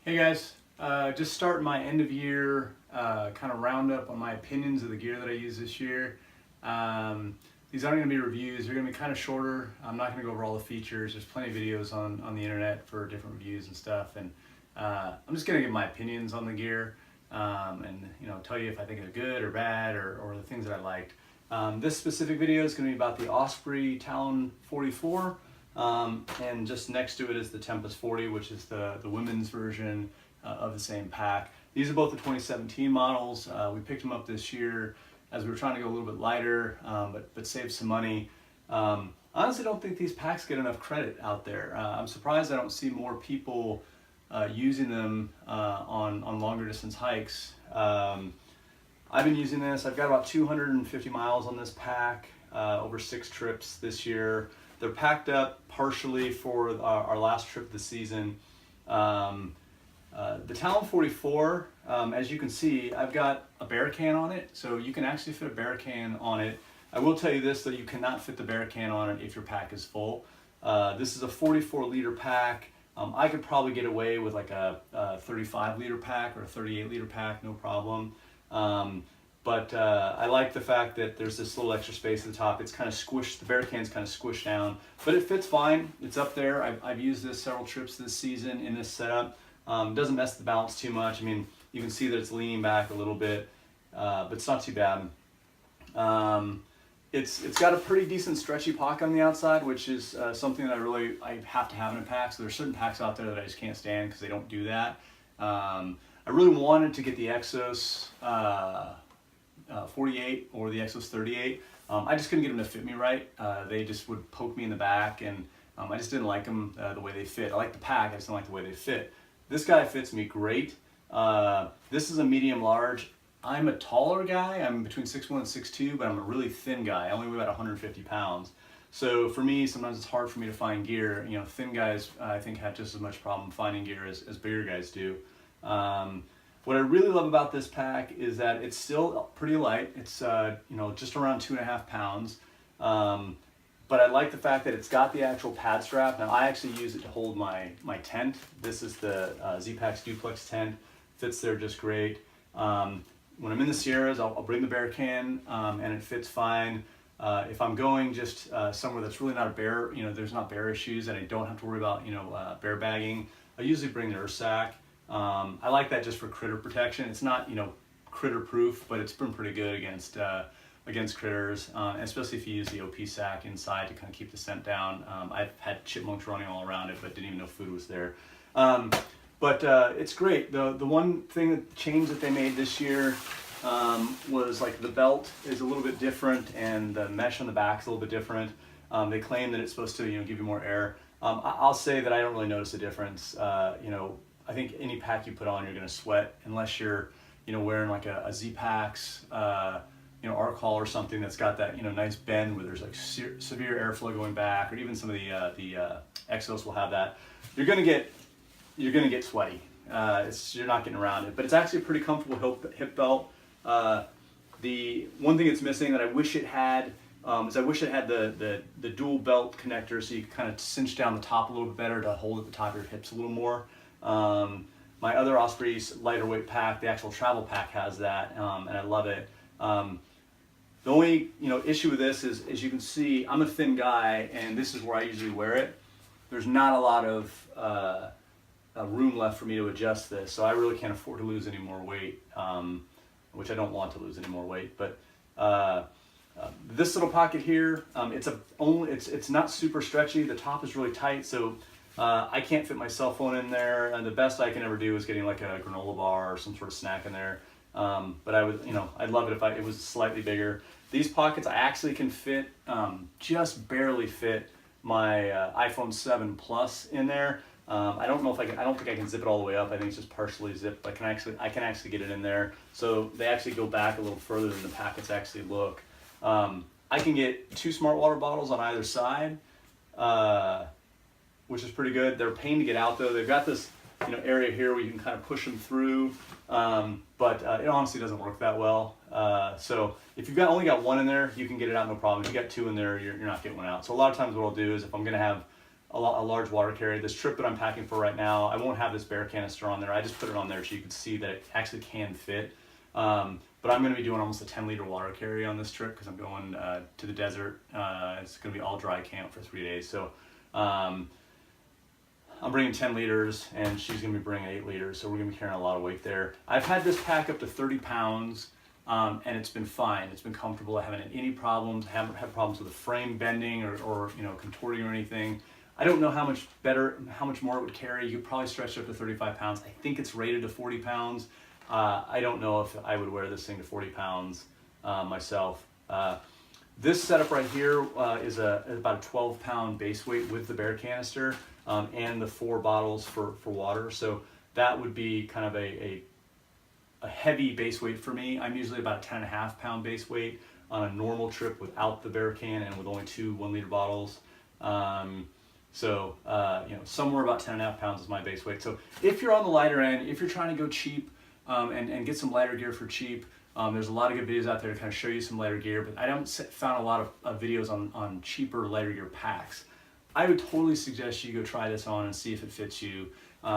Hey guys, just starting my end of year kind of roundup on my opinions of the gear that I use this year. These aren't going to be reviews, they're going to be kind of shorter. I'm not going to go over all the features. There's plenty of videos on the internet for different reviews and stuff, and I'm just going to give my opinions on the gear and tell you if I think it's good or bad or the things that I liked. This specific video is going to be about the Osprey Talon 44. And just next to it is the Tempest 40, which is the women's version of the same pack. These are both the 2017 models. We picked them up this year as we were trying to go a little bit lighter, but save some money. I honestly don't think these packs get enough credit out there. I'm surprised I don't see more people using them on longer distance hikes. I've been using this. I've got about 250 miles on this pack, over 6 trips this year. They're packed up partially for our last trip of the season. The Talon 44, as you can see, I've got a bear can on it, so you can actually fit a bear can on it. I will tell you this, though, you cannot fit the bear can on it if your pack is full. This is a 44-liter pack. I could probably get away with like a 35-liter pack or a 38-liter pack, no problem. But I like the fact that there's this little extra space at the top. It's kind of squished, the bear can's kind of squished down, but it fits fine. It's up there. I've used this several trips this season in this setup. Doesn't mess the balance too much. I mean, you can see that it's leaning back a little bit, but it's not too bad. It's got a pretty decent stretchy pocket on the outside, which is something that I have to have in a pack. So there's certain packs out there that I just can't stand because they don't do that. I really wanted to get the Exos 48 or the Exos 38. I just couldn't get them to fit me right. They just would poke me in the back, and I just didn't like them the way they fit. I like the pack, I just don't like the way they fit. This guy fits me great. This is a medium large. I'm a taller guy. I'm between 6'1" and 6'2", but I'm a really thin guy. I only weigh about 150 pounds. So for me, sometimes it's hard for me to find gear. Thin guys, I think, have just as much problem finding gear as bigger guys do. What I really love about this pack is that it's still pretty light. It's just around 2.5 pounds. But I like the fact that it's got the actual pad strap. Now I actually use it to hold my tent. This is the Z-Packs Duplex tent. Fits there just great. When I'm in the Sierras, I'll bring the bear can and it fits fine. If I'm going just somewhere that's really not a bear, there's not bear issues and I don't have to worry about bear bagging, I usually bring the earth sack. I like that just for critter protection. It's not, critter proof, but it's been pretty good against critters, especially if you use the OP sack inside to kind of keep the scent down. I've had chipmunks running all around it, but didn't even know food was there. But it's great. The one change that they made this year was like the belt is a little bit different and the mesh on the back is a little bit different. They claim that it's supposed to give you more air. I'll say that I don't really notice a difference. I think any pack you put on, you're going to sweat unless you're, wearing like a Z-Packs, Arc-Haul or something that's got that, nice bend where there's like severe airflow going back, or even some of the Exos will have that. You're going to get sweaty. You're not getting around it, but it's actually a pretty comfortable hip belt. The one thing it's missing that I wish it had is I wish it had the dual belt connector, so you can kind of cinch down the top a little bit better to hold at the top of your hips a little more. My other Osprey's lighter weight pack, the actual travel pack, has that, and I love it. The only issue with this is, as you can see, I'm a thin guy, and this is where I usually wear it. There's not a lot of room left for me to adjust this, so I really can't afford to lose any more weight, which I don't want to lose any more weight. But this little pocket here, it's not super stretchy. The top is really tight, so I can't fit my cell phone in there, and the best I can ever do is getting like a granola bar or some sort of snack in there. But I'd love it if it was slightly bigger. These pockets I actually can fit, just barely fit my iPhone 7 Plus in there. I don't know if I don't think I can zip it all the way up. I think it's just partially zipped, but I can actually get it in there. So they actually go back a little further than the packets actually look. I can get 2 smart water bottles on either side, which is pretty good. They're a pain to get out though. They've got this area here where you can kind of push them through, but it honestly doesn't work that well. So if you've only got one in there, you can get it out no problem. If you got 2 in there, you're not getting one out. So a lot of times what I'll do is if I'm going to have a large water carrier. This trip that I'm packing for right now, I won't have this bear canister on there. I just put it on there so you can see that it actually can fit. But I'm going to be doing almost a 10-liter water carry on this trip because I'm going to the desert. It's going to be all dry camp for 3 days. So I'm bringing 10 liters and she's going to be bringing 8 liters. So we're going to be carrying a lot of weight there. I've had this pack up to 30 pounds and it's been fine. It's been comfortable. I haven't had any problems. I haven't had problems with the frame bending or you know, contorting or anything. I don't know how much more it would carry. You could probably stretch it up to 35 pounds. I think it's rated to 40 pounds. I don't know if I would wear this thing to 40 pounds myself. This setup right here is about a 12-pound base weight with the bear canister and the 4 bottles for water. So that would be kind of a heavy base weight for me. I'm usually about a 10.5-pound base weight on a normal trip without the bear can and with only 2 1-liter bottles. So you know, somewhere about 10.5 pounds is my base weight. So if you're on the lighter end, if you're trying to go cheap and get some lighter gear for cheap, there's a lot of good videos out there to kind of show you some lighter gear, but I don't found a lot of videos on cheaper lighter gear packs. I would totally suggest you go try this on and see if it fits you.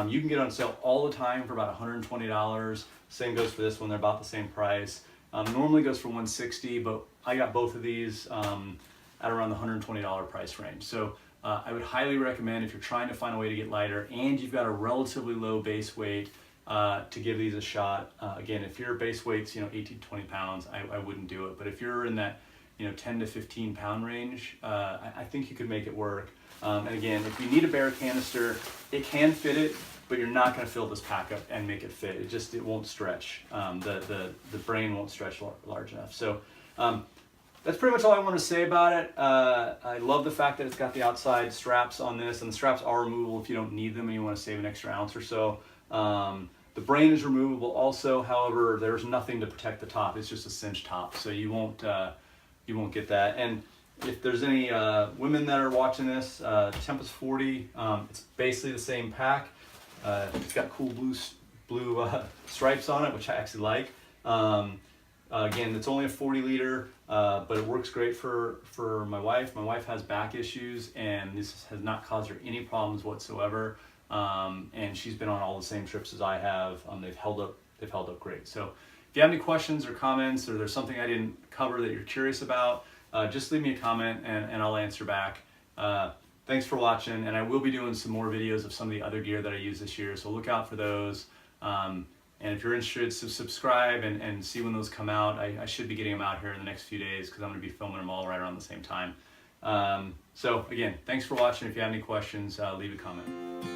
You can get on sale all the time for about $120. Same goes for this one, they're about the same price. Normally goes for $160, but I got both of these at around the $120 price range. So I would highly recommend if you're trying to find a way to get lighter and you've got a relatively low base weight to give these a shot. Again, if your base weight's 18 to 20 pounds, I wouldn't do it. But if you're in that 10 to 15 pound range, I think you could make it work. And again, if you need a bear canister, it can fit it, but you're not going to fill this pack up and make it fit. It won't stretch. The brain won't stretch large enough. So that's pretty much all I want to say about it. I love the fact that it's got the outside straps on this, and the straps are removable if you don't need them and you want to save an extra ounce or so. The brain is removable also, however, there's nothing to protect the top. It's just a cinch top, so you won't get that. And if there's any women that are watching this, Tempest 40, it's basically the same pack. It's got cool blue stripes on it, which I actually like. Again, it's only a 40 liter, but it works great for my wife. My wife has back issues, and this has not caused her any problems whatsoever. And she's been on all the same trips as I have. They've held up great. So if you have any questions or comments, or there's something I didn't cover that you're curious about, just leave me a comment and I'll answer back. Thanks for watching, and I will be doing some more videos of some of the other gear that I use this year, so look out for those. And if you're interested, subscribe and see when those come out. I should be getting them out here in the next few days because I'm going to be filming them all right around the same time. So again, thanks for watching. If you have any questions, leave a comment.